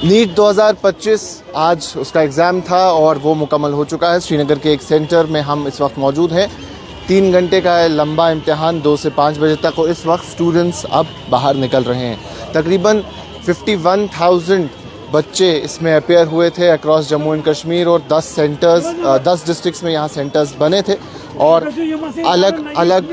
NEET 2025 आज उसका exam था और वो मुकम्मल हो चुका है। श्रीनगर के एक सेंटर में हम इस वक्त मौजूद हैं। 3 घंटे का है लंबा इम्तिहान, 2 से 5 बजे तक, और इस वक्त स्टूडेंट्स अब बाहर निकल रहे हैं। तकरीबन 51,000 बच्चे इसमें अपेयर हुए थे अक्रॉस जम्मू एंड कश्मीर, और 10 डिस्ट्रिक्ट्स में यहाँ सेंटर्स बने थे और अलग अलग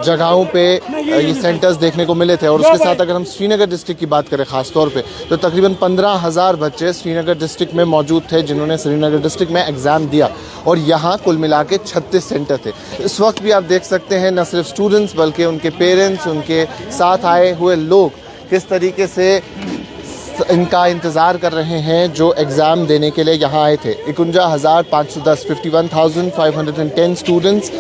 जगहों पे ये सेंटर्स देखने को मिले थे। और उसके साथ अगर हम श्रीनगर डिस्ट्रिक्ट की बात करें ख़ास तौर पे, तो तकरीबन 15,000 बच्चे श्रीनगर डिस्ट्रिक्ट में मौजूद थे जिन्होंने श्रीनगर डिस्ट्रिक्ट में एग्ज़ाम दिया, और यहाँ कुल मिला के 36 सेंटर थे। इस वक्त भी आप देख सकते हैं न सिर्फ स्टूडेंट्स बल्कि उनके पेरेंट्स, उनके साथ आए हुए लोग किस तरीके से इनका इंतज़ार कर रहे हैं जो एग्ज़ाम देने के लिए यहाँ आए थे। 51,510 51,510 स्टूडेंट्स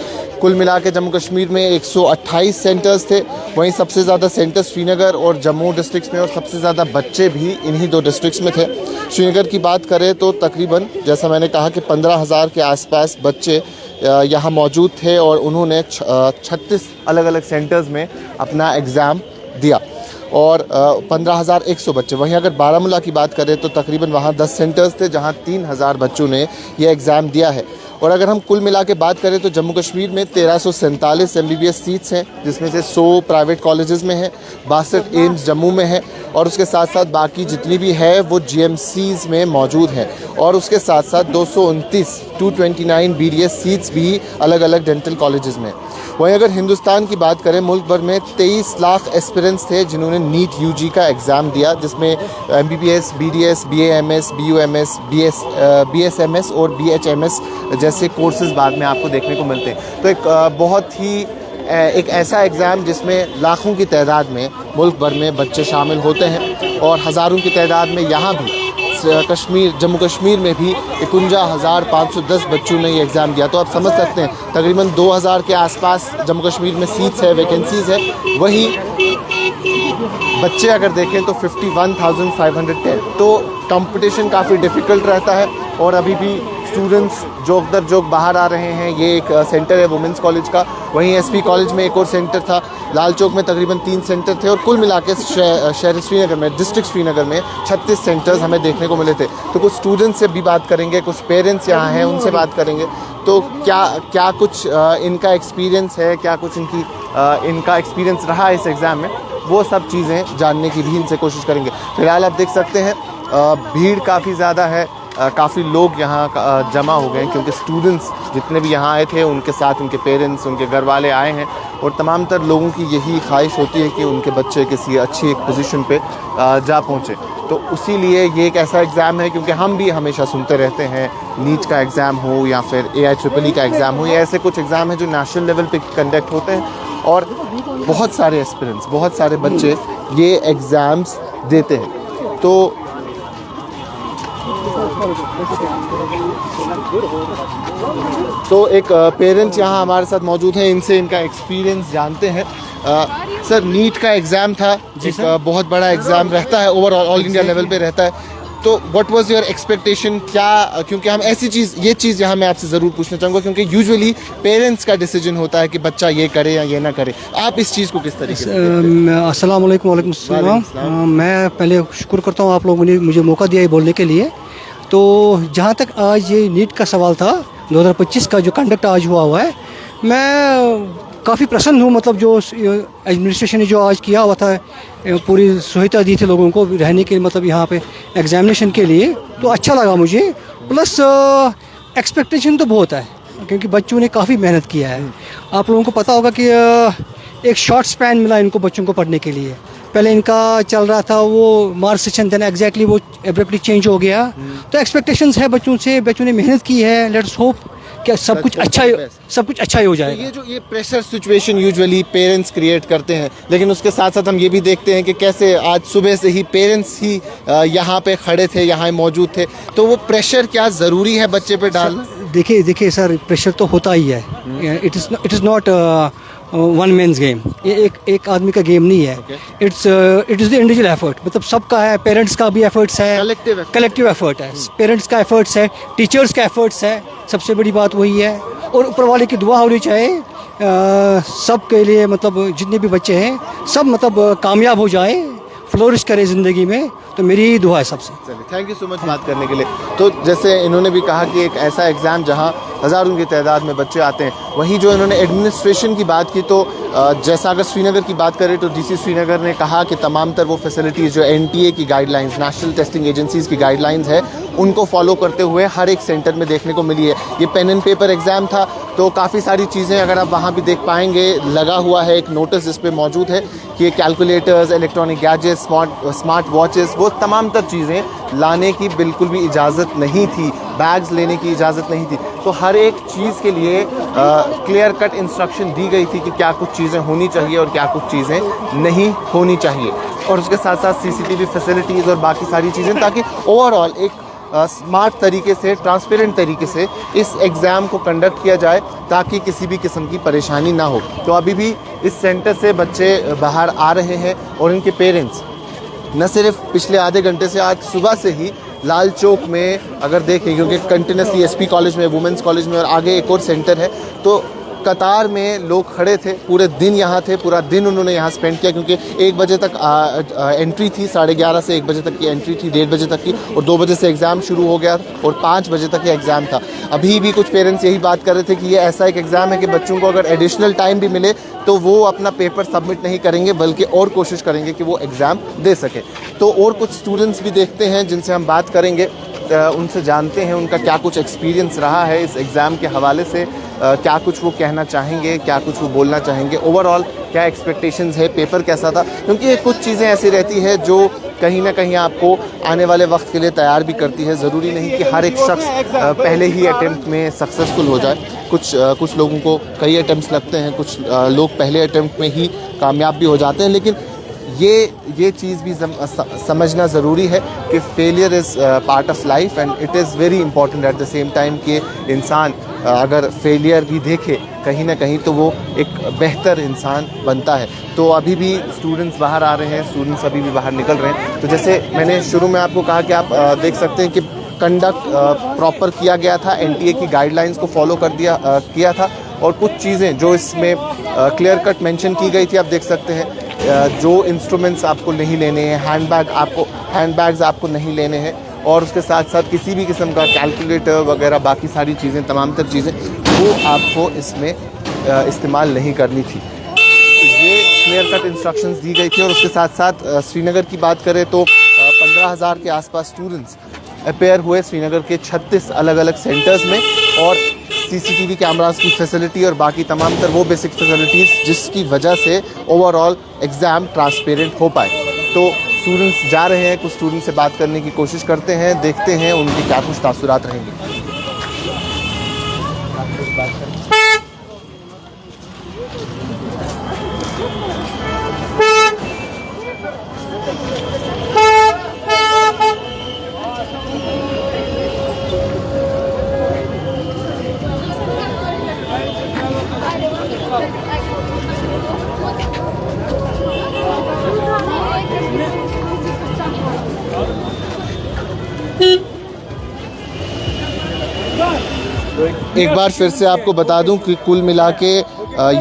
कुल मिला के जम्मू कश्मीर में 128 सेंटर्स थे। वहीं सबसे ज़्यादा सेंटर्स श्रीनगर और जम्मू डिस्ट्रिक्ट्स में, और सबसे ज़्यादा बच्चे भी इन्हीं 2 डिस्ट्रिक्ट्स में थे। श्रीनगर की बात करें तो तकरीबन जैसा मैंने कहा कि 15,000 के आसपास बच्चे यहाँ मौजूद थे और उन्होंने 36 अलग अलग सेंटर्स में अपना एग्ज़ाम दिया, और 15,100 बच्चे। वहीं अगर बारामूला की बात करें तो तकरीबन वहाँ 10 सेंटर्स थे जहाँ 3,000 बच्चों ने ये एग्ज़ाम दिया है। और अगर हम कुल मिला के बात करें तो जम्मू कश्मीर में 1347 MBBS सीट्स हैं, जिसमें से 100 प्राइवेट कॉलेजेस में हैं, 62 एम्स जम्मू में है, और उसके साथ साथ बाकी जितनी भी है वो GMCs में मौजूद हैं। और उसके साथ साथ 229 BDS सीट्स भी अलग अलग डेंटल कॉलेजेस में। वहीं अगर हिंदुस्तान की बात करें, मुल्क भर में 23 लाख एस्पिरेंट्स थे जिन्होंने नीट UG का एग्ज़ाम दिया, जिसमें MBBS, BDS, BAMS, BUMS, BSMS और BHMS जैसे कोर्सेज़ बाद में आपको देखने को मिलते हैं। तो एक ऐसा एग्ज़ाम जिसमें लाखों की तादाद में मुल्क भर में बच्चे शामिल होते हैं, और हज़ारों की तादाद में यहाँ भी जम्मू कश्मीर में भी 51,510 बच्चों ने ये एग्ज़ाम दिया। तो आप समझ सकते हैं तकरीबन 2,000 के आसपास जम्मू कश्मीर में सीट्स है, वैकेंसीज़ है। वहीं बच्चे अगर देखें तो 51,510। तो कंपटीशन काफ़ी डिफ़िकल्ट रहता है, और अभी भी स्टूडेंट्स जोक दर जोक बाहर आ रहे हैं। ये एक सेंटर है वुमेंस कॉलेज का, वहीं SP कॉलेज में एक और सेंटर था, लाल चौक में तकरीबन 3 सेंटर थे, और कुल मिला के शहर श्रीनगर में, डिस्ट्रिक्ट श्रीनगर में 36 सेंटर्स हमें देखने को मिले थे। तो कुछ स्टूडेंट्स से भी बात करेंगे, कुछ पेरेंट्स यहाँ हैं उनसे बात करेंगे, तो क्या कुछ इनका एक्सपीरियंस है, क्या कुछ इनका एक्सपीरियंस रहा इस एग्ज़ाम में, वो सब चीज़ें जानने की भी इनसे कोशिश करेंगे। फ़िलहाल आप देख सकते हैं भीड़ काफ़ी ज़्यादा है, काफ़ी लोग यहाँ जमा हो गए हैं, क्योंकि स्टूडेंट्स जितने भी यहाँ आए थे उनके साथ उनके पेरेंट्स, उनके घर वाले आए हैं, और तमाम तर लोगों की यही ख्वाहिश होती है कि उनके बच्चे किसी अच्छी एक पोजीशन पे जा पहुँचे। तो इसीलिए ये एक ऐसा एग्ज़ाम है, क्योंकि हम भी हमेशा सुनते रहते हैं नीट का एग्ज़ाम हो या फिर AIEEE का एग्ज़ाम हो, या ऐसे कुछ एग्ज़ाम हैं जो नेशनल लेवल पे कंडक्ट होते हैं, और बहुत सारे एस्पिरेंट्स, बहुत सारे बच्चे ये एग्ज़ाम्स देते हैं। तो एक पेरेंट्स यहाँ हमारे साथ मौजूद हैं, इनसे इनका एक्सपीरियंस जानते हैं। सर, नीट का एग्ज़ाम था, एक बहुत बड़ा एग्ज़ाम रहता है, ओवरऑल ऑल इंडिया लेवल पे रहता है। तो व्हाट वाज योर एक्सपेक्टेशन? क्योंकि हम ये चीज़ यहाँ मैं आपसे ज़रूर पूछना चाहूँगा, क्योंकि यूजुअली पेरेंट्स का डिसीजन होता है कि बच्चा ये करे या ये ना करे। आप इस चीज़ को किस तरीके से? अस्सलाम वालेकुम। वालेकुम सलाम। मैं पहले शुक्र करता हूँ आप लोगों ने मुझे मौका दिया ये बोलने के लिए। तो जहाँ तक आज ये नीट का सवाल था, 2025 का जो कंडक्ट आज हुआ है, मैं काफ़ी प्रसन्न हूँ। मतलब जो एडमिनिस्ट्रेशन ने जो आज किया हुआ था, पूरी सुविधा दी थी लोगों को रहने के, मतलब यहाँ पे एग्जामिनेशन के लिए, तो अच्छा लगा मुझे। प्लस एक्सपेक्टेशन तो बहुत है, क्योंकि बच्चों ने काफ़ी मेहनत किया है। आप लोगों को पता होगा कि एक शॉर्ट स्पैन मिला इनको बच्चों को पढ़ने के लिए। पहले इनका चल रहा था वो मार्च सेशन, देन एग्जैक्टली वो एब्रप्टली चेंज हो गया। तो एक्सपेक्टेशंस है बच्चों से, बच्चों ने मेहनत की है। लेट्स होप कि सब कुछ अच्छा ही हो जाएगा। तो ये pressure situation usually parents create करते हैं, लेकिन उसके साथ साथ हम ये भी देखते हैं कि कैसे आज सुबह से ही पेरेंट्स ही यहाँ पे खड़े थे, यहाँ मौजूद थे। तो वो प्रेशर क्या ज़रूरी है बच्चे पे डालना? देखिए सर, प्रेशर तो होता ही है। It is not one man's game, ये एक आदमी का गेम नहीं है। It is the individual effort, मतलब सबका है। पेरेंट्स का भी एफर्ट्स है, कलेक्टिव एफर्ट है। पेरेंट्स का एफर्ट्स है, टीचर्स का एफर्ट्स है, सबसे बड़ी बात वही है। और ऊपर वाले की दुआ होनी चाहिए सब के लिए, मतलब जितने भी बच्चे हैं सब मतलब कामयाब हो जाए फ्लोरिश करे ज़िंदगी में, तो मेरी यही दुआ है सबसे। चलिए, थैंक यू सो मच बात करने के लिए। तो जैसे इन्होंने भी कहा कि एक ऐसा एग्ज़ाम जहां हज़ारों की तादाद में बच्चे आते हैं, वहीं जो इन्होंने एडमिनिस्ट्रेशन की बात की, तो जैसा अगर श्रीनगर की बात करें तो डीसी श्रीनगर ने कहा कि तमाम तर वो फैसिलिटीज़ जो एनटीए की गाइडलाइंस, नेशनल टेस्टिंग एजेंसीज़ की गाइडलाइंस है, उनको फॉलो करते हुए हर एक सेंटर में देखने को मिली है। ये पेन एंड पेपर एग्ज़ाम था, तो काफ़ी सारी चीज़ें अगर आप वहाँ भी देख पाएंगे, लगा हुआ है एक नोटिस जिस पे मौजूद है कि calculators, electronic gadgets, smart watches, वो तमाम तर चीज़ें लाने की बिल्कुल भी इजाज़त नहीं थी, बैग्स लेने की इजाज़त नहीं थी। तो हर एक चीज़ के लिए क्लियर कट इंस्ट्रक्शन दी गई थी कि क्या कुछ चीज़ें होनी चाहिए और क्या कुछ चीज़ें नहीं होनी चाहिए, और उसके साथ साथ सीसीटीवी फैसिलिटीज़ और बाकी सारी चीज़ें, ताकि ओवरऑल एक स्मार्ट तरीके से, ट्रांसपेरेंट तरीके से इस एग्ज़ाम को कंडक्ट किया जाए, ताकि किसी भी किस्म की परेशानी ना हो। तो अभी भी इस सेंटर से बच्चे बाहर आ रहे हैं और इनके पेरेंट्स न सिर्फ पिछले आधे घंटे से, आज सुबह से ही लाल चौक में अगर देखें, क्योंकि कंटिन्यूसली एसपी कॉलेज में, वुमेंस कॉलेज में और आगे एक और सेंटर है, तो कतार में लोग खड़े थे, पूरे दिन यहाँ थे, पूरा दिन उन्होंने यहाँ स्पेंड किया, क्योंकि 1 बजे तक एंट्री थी, 11:30 से 1 बजे तक की एंट्री थी, 1:30 बजे तक की, और 2 बजे से एग्ज़ाम शुरू हो गया और 5 बजे तक ये एग्ज़ाम था। अभी भी कुछ पेरेंट्स यही बात कर रहे थे कि ये ऐसा एक एग्ज़ाम है कि बच्चों को अगर एडिशनल टाइम भी मिले तो वो अपना पेपर सबमिट नहीं करेंगे, बल्कि और कोशिश करेंगे कि वो एग्ज़ाम दे सकें। तो और कुछ स्टूडेंट्स भी देखते हैं जिनसे हम बात करेंगे, उनसे जानते हैं उनका क्या कुछ एक्सपीरियंस रहा है इस एग्ज़ाम के हवाले से, क्या कुछ वो कहना चाहेंगे, क्या कुछ वो बोलना चाहेंगे, ओवरऑल क्या एक्सपेक्टेशंस है, पेपर कैसा था, क्योंकि ये कुछ चीज़ें ऐसी रहती है जो कहीं ना कहीं आपको आने वाले वक्त के लिए तैयार भी करती है। ज़रूरी नहीं कि हर एक शख्स पहले ही अटेम्प्ट में सक्सेसफुल हो जाए। कुछ लोगों को कई अटेम्प्ट्स लगते हैं, कुछ लोग पहले अटेम्प्ट में ही कामयाब भी हो जाते हैं, लेकिन ये चीज़ भी समझना ज़रूरी है कि failure is part of life and it is very important at the same time कि इंसान अगर फेलियर भी देखे कहीं ना कहीं तो वो एक बेहतर इंसान बनता है। तो अभी भी स्टूडेंट्स बाहर आ रहे हैं, स्टूडेंट्स अभी भी बाहर निकल रहे हैं। तो जैसे मैंने शुरू में आपको कहा कि आप देख सकते हैं कि कंडक्ट प्रॉपर किया गया था, एनटीए की गाइडलाइंस को फॉलो किया था, और कुछ चीज़ें जो इसमें क्लियर कट मेंशन की गई थी, आप देख सकते हैं जो इंस्ट्रूमेंट्स आपको नहीं लेने हैं, हैंडबैग्स आपको नहीं लेने हैं, और उसके साथ साथ किसी भी किस्म का कैलकुलेटर वगैरह बाकी सारी चीज़ें, तमाम तर चीज़ें वो आपको इसमें इस्तेमाल नहीं करनी थी। तो ये क्लियर कट इंस्ट्रक्शंस दी गई थी। और उसके साथ साथ श्रीनगर की बात करें तो 15,000 के आसपास स्टूडेंट्स अपेयर हुए श्रीनगर के 36 अलग अलग सेंटर्स में, और सीसीटीवी कैमरास की फैसिलिटी और बाकी तमाम तर वो बेसिक फैसिलिटीज़ जिसकी वजह से ओवरऑल एग्ज़ाम ट्रांसपेरेंट हो पाए। तो स्टूडेंट्स जा रहे हैं, कुछ स्टूडेंट से बात करने की कोशिश करते हैं, देखते हैं उनकी क्या कुछ तासुरात रहेंगे। एक बार फिर से आपको बता दूं कि कुल मिला के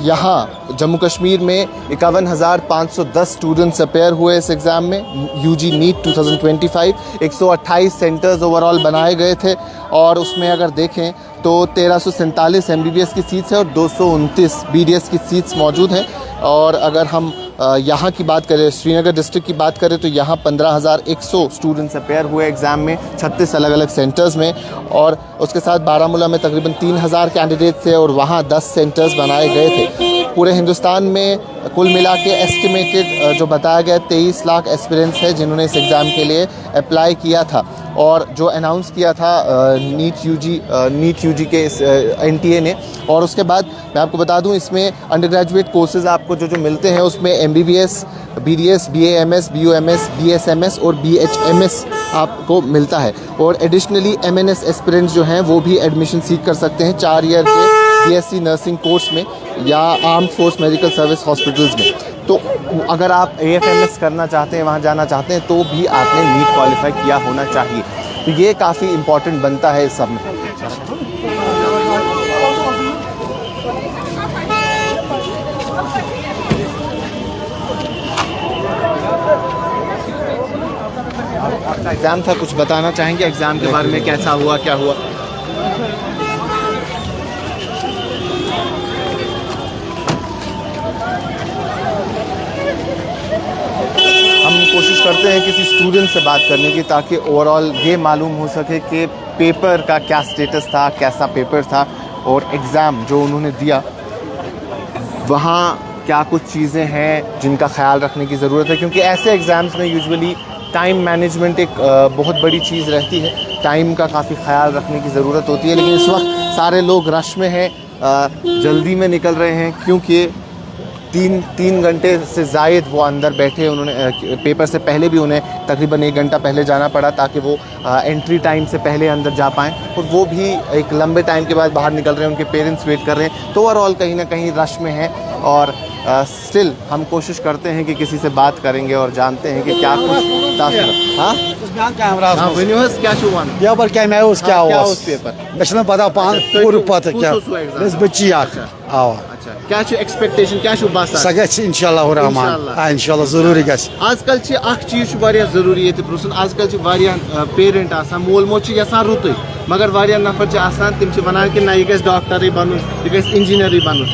यहाँ जम्मू कश्मीर में 51,510 स्टूडेंट्स अपेयर हुए इस एग्ज़ाम में। यूजी नीट 2025 128 सेंटर्स ओवरऑल बनाए गए थे, और उसमें अगर देखें तो 1347 MBBS की सीट्स है और 229 BDS की सीट्स मौजूद हैं। और अगर हम यहाँ की बात करें, श्रीनगर डिस्ट्रिक्ट की बात करें, तो यहाँ 15,100 स्टूडेंट्स अपेयर हुए एग्ज़ाम में 36 अलग अलग सेंटर्स में, और उसके साथ बारामूला में तकरीबन 3,000 कैंडिडेट थे और वहाँ 10 सेंटर्स बनाए गए थे। पूरे हिंदुस्तान में कुल मिला के एस्टिमेटेड जो बताया गया 23 लाख एस्पिरेंट्स है जिन्होंने इस एग्ज़ाम के लिए अप्लाई किया था। और जो अनाउंस किया था नीट यूजी के इस एनटीए ने। और उसके बाद मैं आपको बता दूं, इसमें अंडर ग्रेजुएट कोर्सेज़ आपको जो मिलते हैं उसमें MBBS, BDS, BAMS, BUMS, BSMS और BHMS आपको मिलता है। और एडिशनली MNS एस्पिरेंट्स जो हैं वो भी एडमिशन सीख कर सकते हैं 4 ईयर के BSc नर्सिंग कोर्स में या armed force medical service hospitals में। तो अगर आप AFMS करना चाहते हैं, वहाँ जाना चाहते हैं, तो भी आपने नीट क्वालिफाई किया होना चाहिए। तो ये काफ़ी इम्पॉर्टेंट बनता है इस सब में। आपका एग्ज़ाम था, कुछ बताना चाहेंगे एग्ज़ाम के बारे में, कैसा हुआ, क्या हुआ? हम कोशिश करते हैं किसी स्टूडेंट से बात करने की, ताकि ओवरऑल ये मालूम हो सके कि पेपर का क्या स्टेटस था, कैसा पेपर था, और एग्ज़ाम जो उन्होंने दिया वहाँ क्या कुछ चीज़ें हैं जिनका ख्याल रखने की ज़रूरत है। क्योंकि ऐसे एग्ज़ाम्स में यूजुअली टाइम मैनेजमेंट एक बहुत बड़ी चीज़ रहती है, टाइम का काफ़ी ख्याल रखने की ज़रूरत होती है। लेकिन इस वक्त सारे लोग रश में हैं, जल्दी में निकल रहे हैं, क्योंकि तीन घंटे से ज़ायद वो अंदर बैठे। उन्होंने पेपर से पहले भी उन्हें तकरीबन 1 घंटा पहले जाना पड़ा, ताकि वो एंट्री टाइम से पहले अंदर जा पाएँ, और वो भी एक लंबे टाइम के बाद बाहर निकल रहे हैं, उनके पेरेंट्स वेट कर रहे हैं। तो ओवरऑल कहीं ना कहीं रश में है, और स्टिल हम कोशिश करते हैं कि किसी से बात करेंगे और जानते हैं कि क्या कुछ तासुर। हाँ हाँ वन क्या छो वन पेपर क्या मैं उस क्या क्या हुआ उस पेपर मैं पता पान पूरा पता क्या बस बच्ची आवा अच्छा क्या छो एक्सपेक्टेशन क्या छो बासा सा गछ इंशाल्लाह रहमान इंशाल्लाह जरूरी गछ आजकल छ अख चीज छ वारिया जरूरी ये प्रोसन आजकल छ वारिया पेरेंट आसान मोल मोज छ यसान रुतै मगर वारिया नफर छ आसान तिम छ वनान कि ना ये गछ डॉक्टर बनूं ये गछ इंजीनियर बनूं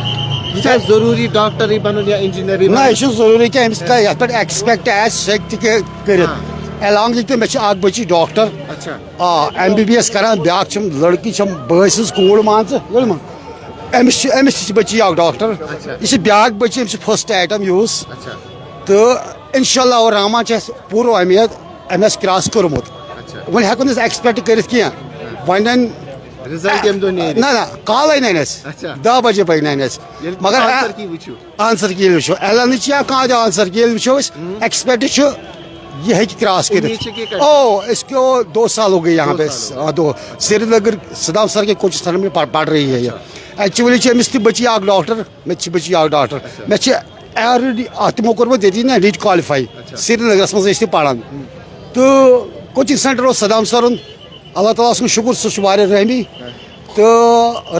ये जरूरी डॉक्टर बनूं या इंजीनियर ना ये जरूरी कि अमिस का यत पे एक्सपेक्ट एज सेक्ट के करित along with me आग बची डॉक्टर अच्छा MBBS करान ब्याक छम लड़की छम बसिस कोड मान छ यलम एमएस बची आग डॉक्टर इस ब्याक बची एम फर्स्ट आइटम यूज अच्छा तो इंशाल्लाह और रहमान छ पूरा उम्मीद एमएस क्रॉस करमुत अच्छा वन हेकन एक्सपेक्ट करित किया वनन रिजल्ट एम दो नहीं ना ना कॉल नैनस अच्छा 10 बजे पे नैनस मगर आंसर की वुचो एलन छ का आंसर की वुचो एक्सपेक्ट छ ये है कि क्रॉस कर ओ इसको 2 साल हो गए यहाँ पे दो श्रीनगर सदाम सर के कोच स्थान में पढ़ रही है ये एक्चुअली अमिस बची आग डॉक्टर मे बची आग डॉक्टर मे ऑलरेडी तमो कोर्मुत ये ना नीट क्वालिफाई श्रीनगर मज पढ़ान तो कोचिंग सेंटर सदाम सर अल्लाह ताला सुन शुक्र सह रहमी तो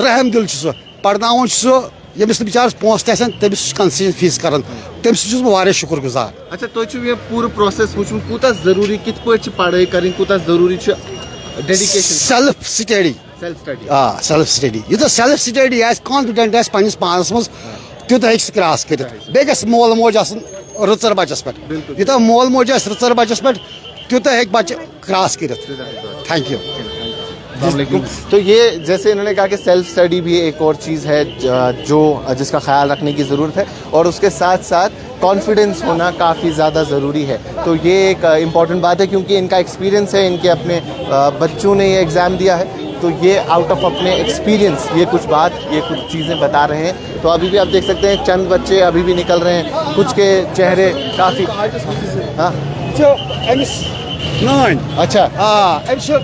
रहम दिल सह पढ़नावन सह यमिस बेचारस पोस तमिस कंसेशन फीस कर तमिस शुक्र गुजार अच्छा तुम ये पूरा प्रोसेस वो कूत जरूरी कित पे पढ़ाई कर कूत जरूरी dedication self study self study यूत सेल्फ स्टडी कॉन्फिडेंट पन्निस पानस मज तूत हे क्रॉस कर बेस मोल मोज रुचर बचस पे यूत मोल मोज रुचर बचस पे तूत हे बच्चे क्रॉस कर थैंक यू तो ये जैसे इन्होंने कहा कि सेल्फ स्टडी भी एक और चीज़ है जो जिसका ख्याल रखने की ज़रूरत है और उसके साथ साथ कॉन्फिडेंस होना काफ़ी ज़्यादा ज़रूरी है। तो ये एक इम्पॉर्टेंट बात है क्योंकि इनका एक्सपीरियंस है, इनके अपने बच्चों ने ये एग्ज़ाम दिया है तो ये आउट ऑफ अपने एक्सपीरियंस ये कुछ चीज़ें बता रहे हैं। तो अभी भी आप देख सकते हैं चंद बच्चे अभी भी निकल रहे हैं, कुछ के चेहरे काफ़ी हाँ अच्छा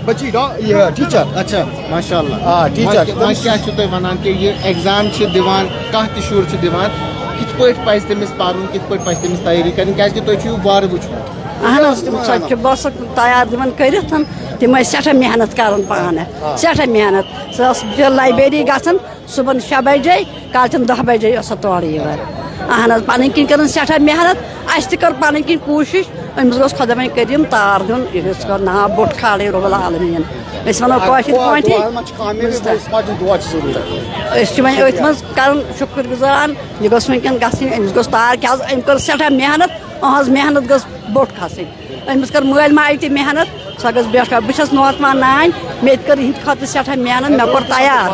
बची ये टीचर अच्छा माशाअल्लाह टीचर क्या तुम वन कि ये एग्जाम दिवान कह शुर दिवान कित पे पज तमिस पारुन कित पे पज तमिस तैयारी करनी क्या तुम वार वुचमुत बस तैयार दिवन कर तम सठा मेहनत कर पान सठा मेहनत सह लाइब्रेरी गन सुबह 6 बजे कालचन 10 बजे तौर अहन पन किन कर सठा मेहनत अस कर पन किन कोशिश अमिस गोस खुदा करीम तार दिन यह ना बोट खाड़े रब्बुल आलमीन वो कर शुक्र गुजार यह गोस वनकन गन अमिस गोस तार क्या अम कर सठा मेहनत अहज मेहनत गस बोट खस अमिस कर माल माज त मेहनत सह गस बेठ बस नोतमान नान मे कर हिंद खत सठा मेहनत मे कोर तैयार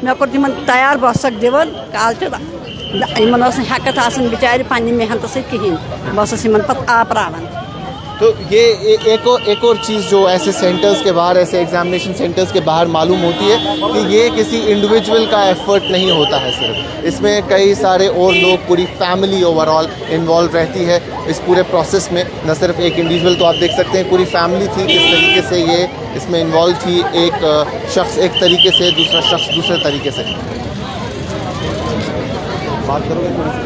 मे कोर तिमन तैयार बस दिवन काल इन हेकत बिचार पन्ने मेहनत सहें बस इन पे आपरावान। तो ये एक और चीज़ जो ऐसे सेंटर्स के बाहर ऐसे एग्जामिनेशन सेंटर्स के बाहर मालूम होती है कि ये किसी इंडिविजुअल का एफर्ट नहीं होता है, सिर्फ इसमें कई सारे और लोग पूरी फैमिली ओवरऑल इन्वॉल्व रहती है इस पूरे प्रोसेस में। न सिर्फ एक इंडिविजुअल, तो आप देख सकते हैं पूरी फैमिली थी किस तरीके से ये इसमें इन्वॉल्व थी, एक शख्स एक तरीके से दूसरा शख्स दूसरे तरीके से। बात करोगे थोड़ी सी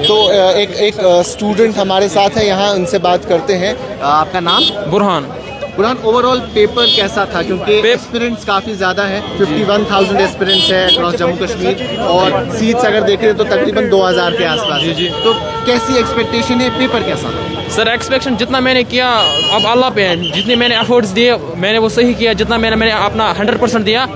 तो एक स्टूडेंट हमारे साथ है यहाँ, उनसे बात करते हैं। आपका नाम? बुरहान। बुरहान, ओवरऑल पेपर कैसा था? क्योंकि एस्पिरेंट्स काफ़ी ज़्यादा है, 51,000 एस्पिरेंट्स है अक्रॉस जम्मू कश्मीर, और सीट्स अगर देखें तो तकरीबन 2,000 के आसपास। जी जी। तो कैसी एक्सपेक्टेशन है, पेपर कैसा था? सर एक्सपेक्टेशन जितना मैंने किया अब अल्लाह पे है, जितने मैंने एफर्ट्स दिए मैंने वो सही किया, जितना मैंने अपना 100% दिया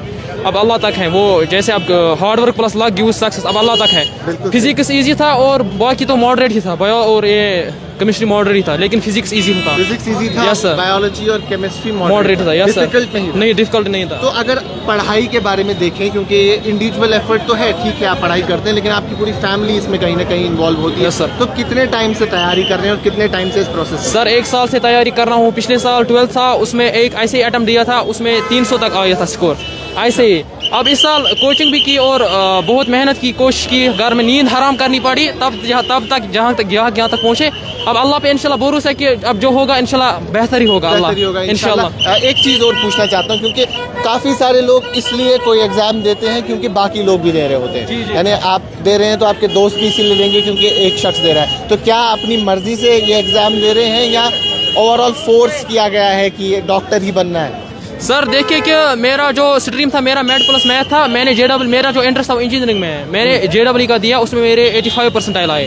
अब अल्लाह तक है। वो जैसे अब hard work plus luck gives success, अब अल्लाह तक है। फिजिक्स इजी था और बाकी तो मॉडरेट ही था, बायो और ये केमिस्ट्री मॉडरेट ही था, लेकिन फिजिक्स इजी था। फिजिक्स इजी था, यस सर। बायोलॉजी और केमिस्ट्री मॉडरेट था, यस सर। डिफिकल्ट नहीं डिफिकल्ट नहीं था। तो अगर पढ़ाई के बारे में देखें, क्योंकि ये इंडिविजुअल एफर्ट तो है, ठीक है आप पढ़ाई करते हैं, लेकिन आपकी पूरी फैमिली इसमें कहीं ना कहीं इन्वॉल्व होती है। Yes sir. तो कितने टाइम से तैयारी कर रहे हैं और कितने टाइम से इस प्रोसेस? सर 1 साल से तैयारी कर रहा हूँ। पिछले साल 12th था, उसमें एक ऐसे ही अटेम्प्ट दिया था, उसमें 300 तक आया था स्कोर, ऐसे ही। अब इस साल कोचिंग भी की और बहुत मेहनत की, कोशिश की, घर में नींद हराम करनी पड़ी, तब तक जहाँ तक पहुँचे। अब अल्लाह पे इंशाल्लाह भरोसा है कि अब जो होगा इंशाल्लाह बेहतर ही होगा, अल्लाह इंशाल्लाह। एक चीज़ और पूछना चाहता हूँ, क्योंकि काफ़ी सारे लोग इसलिए कोई एग्ज़ाम देते हैं क्योंकि बाकी लोग भी दे रहे होते हैं, यानी आप दे रहे हैं तो आपके दोस्त भी इसीलिए देंगे क्योंकि एक शख्स दे रहा है। तो क्या अपनी मर्जी से ये एग्ज़ाम दे रहे हैं या ओवरऑल फोर्स किया गया है कि डॉक्टर ही बनना है? सर देखिए कि मेरा जो स्ट्रीम था मेरा मैथ प्लस मैथ था, मैंने मेरा जो इंटरेस्ट था इंजीनियरिंग में है, मैंने JEE का दिया, उसमें मेरे 85 परसेंटाइल आए।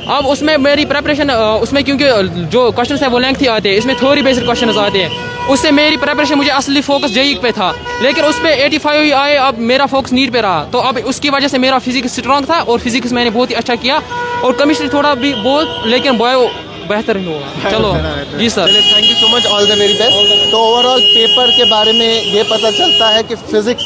अब उसमें मेरी प्रेपरेशन उसमें क्योंकि जो क्वेश्चन है वो लेंथी आते हैं, इसमें थ्योरी बेस्ड क्वेश्चन आते हैं, उससे मेरी प्रेपरेशन मुझे असली फोकस JEE पे था, लेकिन उसमें 85 ही आए। अब मेरा फोकस नीट पे रहा, तो अब उसकी वजह से मेरा फिजिक्स स्ट्रॉन्ग था और फिजिक्स मैंने बहुत ही अच्छा किया, और केमिस्ट्री थोड़ा भी बहुत, लेकिन बायो बेहतर नहीं हुआ। चलो जी sir, thank you so much, all the very best. तो ओवरऑल पेपर के बारे में ये पता चलता है कि फिज़िक्स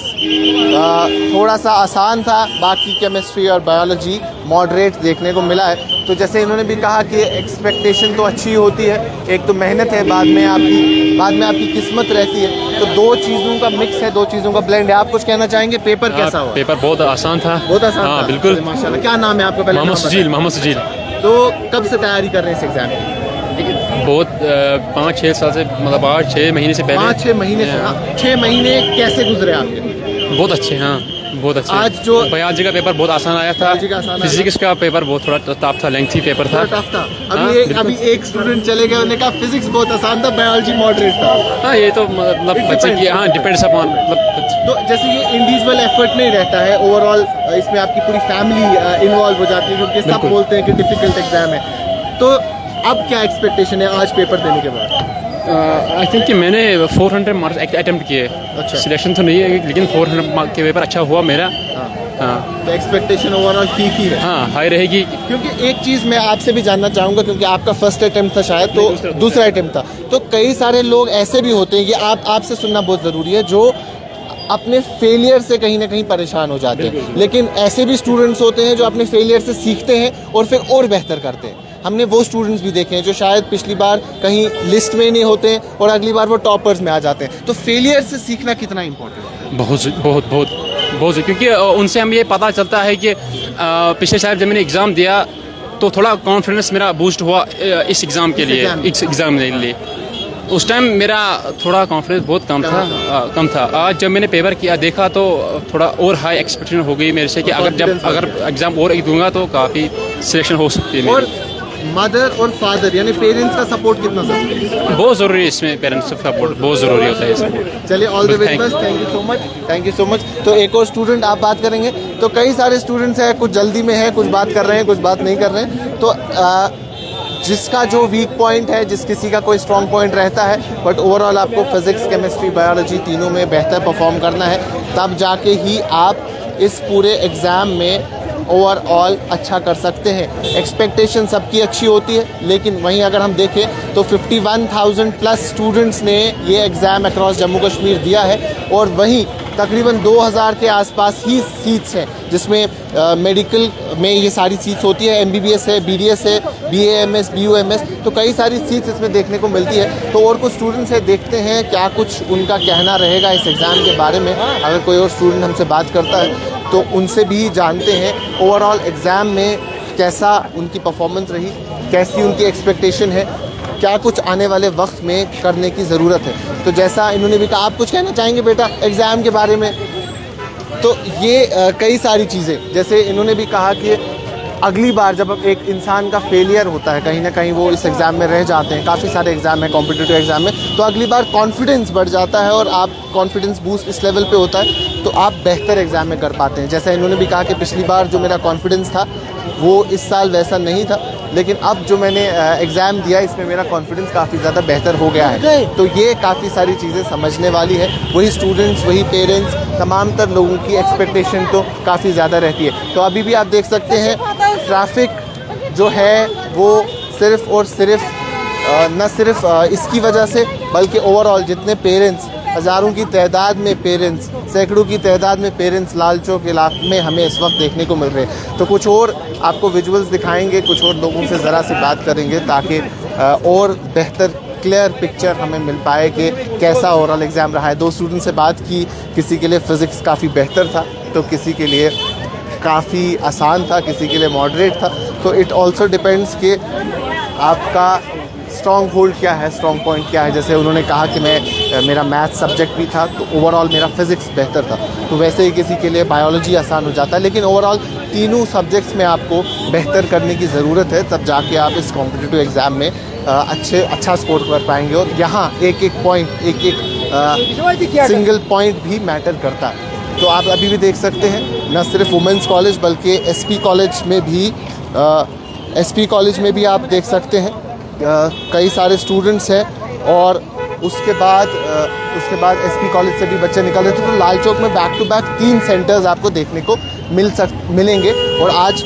थोड़ा सा आसान था, बाकी केमिस्ट्री और बायोलॉजी मॉडरेट देखने को मिला है। तो जैसे इन्होंने भी कहा कि एक्सपेक्टेशन तो अच्छी होती है, एक तो मेहनत है, बाद में आपकी किस्मत रहती है, तो दो चीज़ों का मिक्स है, दो चीज़ों का ब्लेंड है। आप कुछ कहना चाहेंगे, पेपर कैसा हुआ? पेपर बहुत आसान था। बहुत आसान था, बिल्कुल। माशाल्लाह। क्या नाम है आपका? पहले मोहम्मद सजील। तो कब से तैयारी कर रहे हैं इस एग्जाम की? बहुत 5-6 साल से, मतलब 8-6 महीने से पहले। 5-6 महीने से? हाँ, 6 महीने कैसे गुजरे आपके? बहुत अच्छे, हाँ बहुत अच्छे। आज जो बायोलॉजी का पेपर बहुत आसान आया था, फिजिक्स का पेपर बहुत थोड़ा टफ था, लेंथी पेपर था, टफ था। अभी एक स्टूडेंट चले गए, उन्होंने कहा फिजिक्स बहुत आसान था, बायोलॉजी मॉडरेट था। हाँ ये तो मतलब बच्चे की, हाँ डिपेंड्स अपॉन, मतलब तो जैसे ये इंडिविजुअल एफर्ट नहीं रहता है, ओवरऑल इसमें आपकी पूरी फैमिली इन्वॉल्व हो जाती है, क्योंकि सब बोलते हैं कि डिफिकल्ट एग्जाम है। तो अब क्या एक्सपेक्टेशन है आज पेपर देने के बाद? आई थिंक कि मैंने 400 मार्क्स अटेम्प्ट किए। अच्छा। सिलेक्शन तो नहीं है, लेकिन 400 मार्क्स के पेपर अच्छा हुआ मेरा। हाँ तो एक्सपेक्टेशन ओवरऑल ठीक ही है? हाँ हाई रहेगी। क्योंकि एक चीज़ मैं आपसे भी जानना चाहूँगा, क्योंकि आपका फर्स्ट अटेम्प्ट था शायद, तो दूसरा अटेम्प्ट था, तो कई सारे लोग ऐसे भी होते हैं, ये आपसे सुनना बहुत ज़रूरी है, जो अपने फेलियर से कहीं ना कहीं परेशान हो जाते हैं, लेकिन ऐसे भी स्टूडेंट्स होते हैं जो अपने फेलियर से सीखते हैं और फिर और बेहतर करते हैं। हमने वो स्टूडेंट्स भी देखे हैं जो शायद पिछली बार कहीं लिस्ट में नहीं होते हैं और अगली बार वो टॉपर्स में आ जाते हैं। तो फेलियर से सीखना कितना इम्पोर्टेंट है? बहुत, क्योंकि उनसे हम ये पता चलता है कि पिछले साल जब मैंने एग्ज़ाम दिया तो थोड़ा कॉन्फिडेंस मेरा बूस्ट हुआ इस एग्ज़ाम के लिए। उस टाइम मेरा थोड़ा कॉन्फिडेंस बहुत कम था। आज जब मैंने पेपर किया देखा तो थोड़ा और हाई एक्सपेक्टेशन हो गई मेरे से कि अगर एग्ज़ाम और एक दूंगा तो काफ़ी सिलेक्शन हो सकती है। और मदर और फादर यानी पेरेंट्स का सपोर्ट कितना ज़रूरी है? बहुत ज़रूरी है, इसमें पेरेंट्स का सपोर्ट बहुत ज़रूरी होता है इसमें। चलिए, all the very best, thank you so much. तो एक और स्टूडेंट आप बात करेंगे। तो कई सारे स्टूडेंट्स हैं, कुछ जल्दी में हैं, कुछ बात कर रहे हैं, कुछ बात नहीं कर रहे हैं। तो जिसका जो वीक पॉइंट है, जिस किसी का कोई स्ट्रॉन्ग पॉइंट रहता है, बट ओवरऑल आपको फिजिक्स, केमिस्ट्री, बायोलॉजी तीनों में बेहतर परफॉर्म करना है, तब जाके ही आप इस पूरे एग्ज़ाम में ओवरऑल अच्छा कर सकते हैं। एक्सपेक्टेशन सबकी अच्छी होती है, लेकिन वहीं अगर हम देखें तो 51,000 प्लस स्टूडेंट्स ने ये एग्ज़ाम अक्रॉस जम्मू कश्मीर दिया है, और वहीं तकरीबन 2,000 के आसपास ही सीट्स हैं, जिसमें मेडिकल में ये सारी सीट्स होती है, MBBS है, BDS है, BAMS, BUMS, तो कई सारी सीट्स इसमें देखने को मिलती है। तो और कुछ स्टूडेंट्स है, देखते हैं क्या कुछ उनका कहना रहेगा इस एग्ज़ाम के बारे में। अगर कोई और स्टूडेंट हमसे बात करता है तो उनसे भी जानते हैं ओवरऑल एग्ज़ाम में कैसा उनकी परफॉर्मेंस रही, कैसी उनकी एक्सपेक्टेशन है, क्या कुछ आने वाले वक्त में करने की ज़रूरत है। तो जैसा इन्होंने भी कहा, आप कुछ कहना चाहेंगे बेटा एग्ज़ाम के बारे में? तो ये कई सारी चीज़ें, जैसे इन्होंने भी कहा कि अगली बार जब एक इंसान का फेलियर होता है, कहीं ना कहीं वो इस एग्ज़ाम में रह जाते हैं, काफ़ी सारे एग्ज़ाम हैं कॉम्पिटिटिव एग्ज़ाम में, तो अगली बार कॉन्फिडेंस बढ़ जाता है और आप कॉन्फिडेंस बूस्ट इस लेवल पे होता है तो आप बेहतर एग्ज़ाम में कर पाते हैं। जैसा इन्होंने भी कहा कि पिछली बार जो मेरा कॉन्फिडेंस था वो इस साल वैसा नहीं था, लेकिन अब जो मैंने एग्ज़ाम दिया इसमें मेरा कॉन्फिडेंस काफ़ी ज़्यादा बेहतर हो गया है। तो ये काफ़ी सारी चीज़ें समझने वाली है। वही स्टूडेंट्स, वही पेरेंट्स, तमाम तर लोगों की एक्सपेक्टेशन तो काफ़ी ज़्यादा रहती है। तो अभी भी आप देख सकते हैं ट्रैफिक जो है वो सिर्फ़ और सिर्फ न सिर्फ इसकी वजह से बल्कि ओवरऑल जितने पेरेंट्स, हज़ारों की तादाद में पेरेंट्स, सैकड़ों की तादाद में पेरेंट्स लाल चौक इलाके में हमें इस वक्त देखने को मिल रहे हैं। तो कुछ और आपको विजुअल्स दिखाएंगे, कुछ और लोगों से ज़रा सी बात करेंगे ताकि और बेहतर क्लियर पिक्चर हमें मिल पाए कि कैसा ओवरऑल एग्ज़ाम रहा है। 2 स्टूडेंट से बात की, किसी के लिए फ़िज़िक्स काफ़ी बेहतर था तो किसी के लिए काफ़ी आसान था, किसी के लिए मॉडरेट था। तो इट ऑल्सो डिपेंड्स कि आपका स्ट्रॉन्ग होल्ड क्या है, स्ट्रॉन्ग पॉइंट क्या है। जैसे उन्होंने कहा कि मेरा मैथ सब्जेक्ट भी था तो ओवरऑल मेरा फ़िज़िक्स बेहतर था, तो वैसे ही किसी के लिए बायोलॉजी आसान हो जाता है। लेकिन ओवरऑल तीनों सब्जेक्ट्स में आपको बेहतर करने की ज़रूरत है, तब जाके आप इस कॉम्पिटिटिव एग्ज़ाम में अच्छा स्कोर कर पाएंगे। और यहाँ एक एक पॉइंट, एक सिंगल पॉइंट भी मैटर करता है। तो आप अभी भी देख सकते हैं न सिर्फ वुमेंस कॉलेज बल्कि एसपी कॉलेज में भी आप देख सकते हैं कई सारे स्टूडेंट्स हैं। और उसके बाद एसपी कॉलेज से भी बच्चे निकल रहे थे। तो लाल चौक में बैक टू बैक 3 सेंटर्स आपको देखने को मिलेंगे। और आज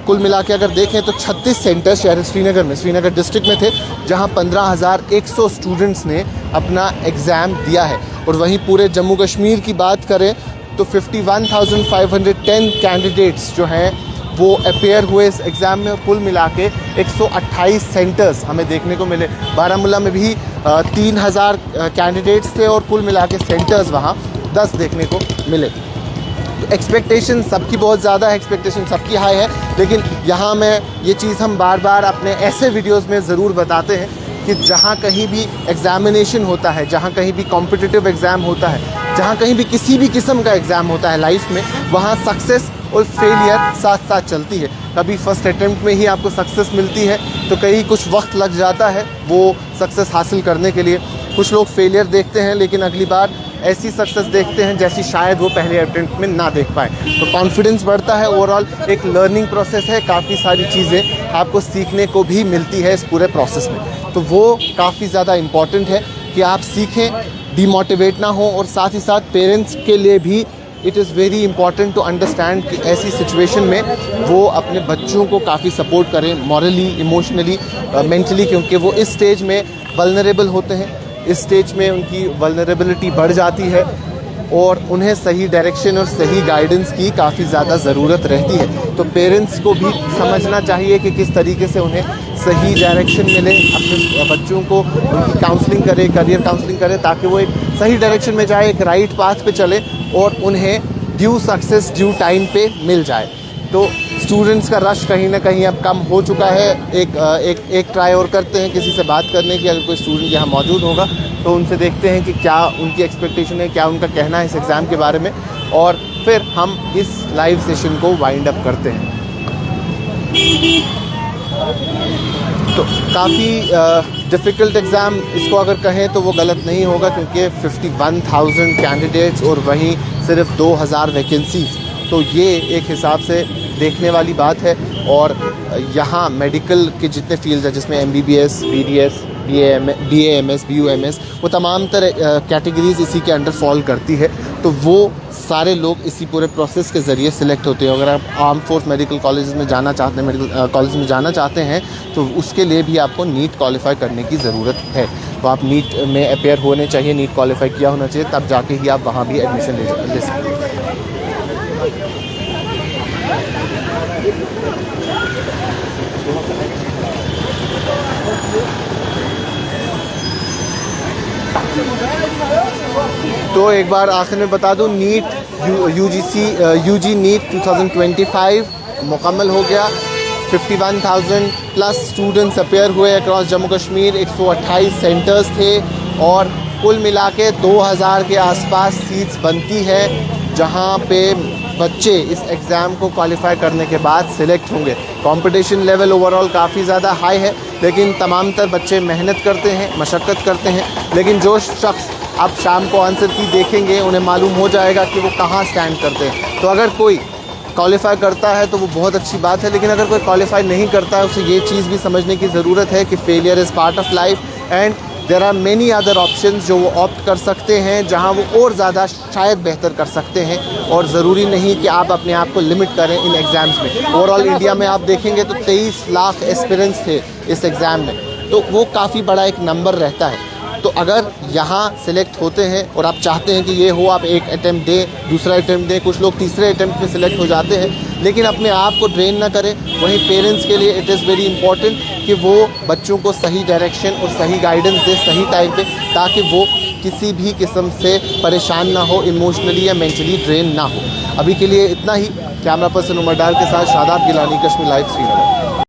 कुल मिला के अगर देखें तो 36 सेंटर शहर श्रीनगर डिस्ट्रिक्ट में थे, जहां 15,100 स्टूडेंट्स ने अपना एग्ज़ाम दिया है। और वहीं पूरे जम्मू कश्मीर की बात करें तो 51,510 कैंडिडेट्स जो हैं वो अपेयर हुए इस एग्ज़ाम में। कुल मिला के 128 सेंटर्स हमें देखने को मिले। बारामूला में भी 3,000 कैंडिडेट्स थे और कुल मिला के सेंटर्स वहाँ 10 देखने को मिले। तो एक्सपेक्टेशन सबकी बहुत ज़्यादा है, एक्सपेक्टेशन सबकी हाई है। लेकिन यहाँ मैं ये चीज़ हम बार बार अपने ऐसे वीडियोज़ में ज़रूर बताते हैं कि जहाँ कहीं भी एग्ज़ामिनेशन होता है, जहाँ कहीं भी कॉम्पिटिटिव एग्ज़ाम होता है, जहाँ कहीं भी किसी भी किस्म का एग्ज़ाम होता है लाइफ में, वहाँ सक्सेस और फेलियर साथ साथ चलती है। कभी फर्स्ट अटेम्प्ट में ही आपको सक्सेस मिलती है तो कहीं कुछ वक्त लग जाता है वो सक्सेस हासिल करने के लिए। कुछ लोग फेलियर देखते हैं लेकिन अगली बार ऐसी सक्सेस देखते हैं जैसी शायद वो पहले अटेम्प्ट में ना देख पाए। तो कॉन्फिडेंस बढ़ता है। ओवरऑल एक लर्निंग प्रोसेस है, काफ़ी सारी चीज़ें आपको सीखने को भी मिलती है इस पूरे प्रोसेस में। तो वो काफ़ी ज़्यादा इम्पॉर्टेंट है कि आप सीखें, डीमोटिवेट ना हो। और साथ ही साथ पेरेंट्स के लिए भी it is very important to understand कि ऐसी सिचुएशन में वो अपने बच्चों को काफ़ी सपोर्ट करें, मॉरली, इमोशनली, मेंटली, क्योंकि वो इस स्टेज में वल्नरेबल होते हैं। इस स्टेज में उनकी वल्नरेबिलिटी बढ़ जाती है और उन्हें सही डायरेक्शन और सही गाइडेंस की काफ़ी ज़्यादा ज़रूरत रहती है। तो पेरेंट्स को भी समझना चाहिए कि किस तरीके से उन्हें सही डायरेक्शन मिले, अपने बच्चों को उनकी काउंसलिंग करें, करियर काउंसलिंग करें, ताकि वो एक सही डायरेक्शन में जाए, एक राइट पाथ पे चले और उन्हें ड्यू सक्सेस ड्यू टाइम पे मिल जाए। तो स्टूडेंट्स का रश कहीं ना कहीं अब कम हो चुका है। एक ट्राई और करते हैं किसी से बात करने की, अगर कोई स्टूडेंट यहाँ मौजूद होगा तो उनसे देखते हैं कि क्या उनकी एक्सपेक्टेशन है, क्या उनका कहना है इस एग्ज़ाम के बारे में, और फिर हम इस लाइव सेशन को वाइंड अप करते हैं। तो काफ़ी डिफ़िकल्ट एग्ज़ाम इसको अगर कहें तो वो गलत नहीं होगा, क्योंकि 51,000 कैंडिडेट्स और वहीं सिर्फ 2,000 वैकेंसीज, तो ये एक हिसाब से देखने वाली बात है। और यहाँ मेडिकल के जितने फील्ड हैं जिसमें MBBS, BDS, BAMS, BUMS, वो तमाम तरह कैटेगरीज़ इसी के अंडर फॉल करती है। तो वो सारे लोग इसी पूरे प्रोसेस के ज़रिए सिलेक्ट होते हैं। अगर आप आर्म फोर्स मेडिकल कॉलेज में जाना चाहते हैं, मेडिकल कॉलेज में जाना चाहते हैं, तो उसके लिए भी आपको नीट क्वालिफाई करने की ज़रूरत है। तो आप नीट में अपेयर होने चाहिए, नीट क्वालिफाई किया होना चाहिए, तब जाके ही आप वहाँ भी एडमिशन ले सकते हैं। तो एक बार आखिर में बता दूं, नीट यूजी नीट 2025 मुकम्मल हो गया। 51,000 प्लस स्टूडेंट्स अपेयर हुए अक्रॉस जम्मू कश्मीर। 128 सेंटर्स थे और कुल मिला के 2,000 के आसपास सीट्स बनती है, जहां पे बच्चे इस एग्ज़ाम को क्वालिफाई करने के बाद सिलेक्ट होंगे। कंपटीशन लेवल ओवरऑल काफ़ी ज़्यादा हाई है, लेकिन तमाम तर बच्चे मेहनत करते हैं, मशक्क़त करते हैं। लेकिन जो शख्स आप शाम को आंसर की देखेंगे उन्हें मालूम हो जाएगा कि वो कहाँ स्टैंड करते हैं। तो अगर कोई क्वालिफाई करता है तो वो बहुत अच्छी बात है, लेकिन अगर कोई क्वालिफाई नहीं करता है उसे ये चीज़ भी समझने की ज़रूरत है कि failure is part of life and there are many other options जो वो ऑप्ट कर सकते हैं, जहां वो और ज़्यादा शायद बेहतर कर सकते हैं। और ज़रूरी नहीं कि आप अपने आप को लिमिट करें इन एग्ज़ाम्स में। ओवरऑल इंडिया में आप देखेंगे तो 23 लाख एस्पिरेंट्स थे इस एग्ज़ाम में, तो वो काफ़ी बड़ा एक नंबर रहता है। तो अगर यहाँ सिलेक्ट होते हैं और आप चाहते हैं कि ये हो, आप एक अटैम्प्ट दें, दूसरा अटैम्प्ट दें, कुछ लोग तीसरे अटैम्प्ट में सिलेक्ट हो जाते हैं, लेकिन अपने आप को ट्रेन ना करें। वहीं पेरेंट्स के लिए इट इज़ वेरी इंपॉर्टेंट कि वो बच्चों को सही डायरेक्शन और सही गाइडेंस दे सही टाइम पे, ताकि वो किसी भी किस्म से परेशान ना हो, इमोशनली या मेंटली ड्रेन ना हो। अभी के लिए इतना ही। कैमरा पर्सन उमर डार के साथ शादाब गिलानी, कश्मीर लाइव, श्रीनगर।